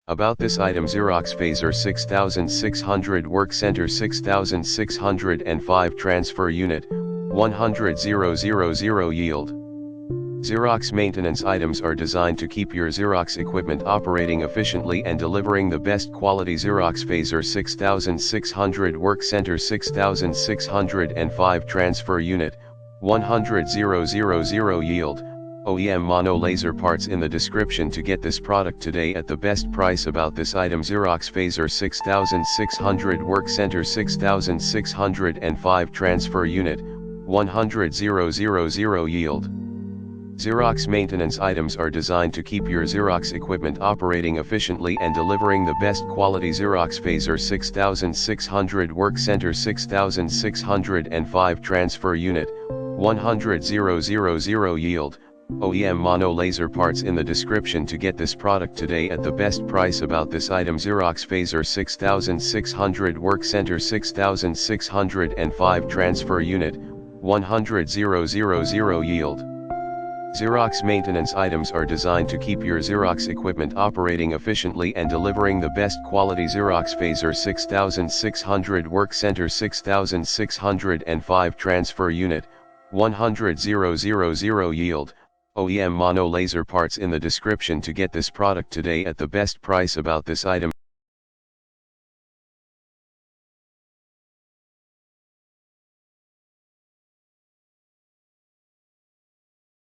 About this item: Xerox Phaser 6600 WorkCentre 6605 Transfer Unit, 100,000 Yield. Xerox maintenance items are designed to keep your Xerox equipment operating efficiently and delivering the best quality. Xerox Phaser 6600 WorkCentre 6605 Transfer Unit, 100,000 Yield. OEM mono laser parts in the description to get this product today at the best price. About this item: Xerox Phaser 6600 WorkCentre 6605 Transfer Unit, 100,000 Yield. Xerox maintenance items are designed to keep your Xerox equipment operating efficiently and delivering the best quality. Xerox Phaser 6600 WorkCentre 6605 Transfer Unit, 100,000 Yield. OEM mono laser parts in the description to get this product today at the best price. About this item: Xerox Phaser 6600 WorkCentre 6605 Transfer Unit, 100,000 Yield. Xerox maintenance items are designed to keep your Xerox equipment operating efficiently and delivering the best quality. Xerox Phaser 6600 WorkCentre 6605 Transfer Unit, 100,000 Yield. OEM mono laser parts in the description to get this product today at the best price. About this item: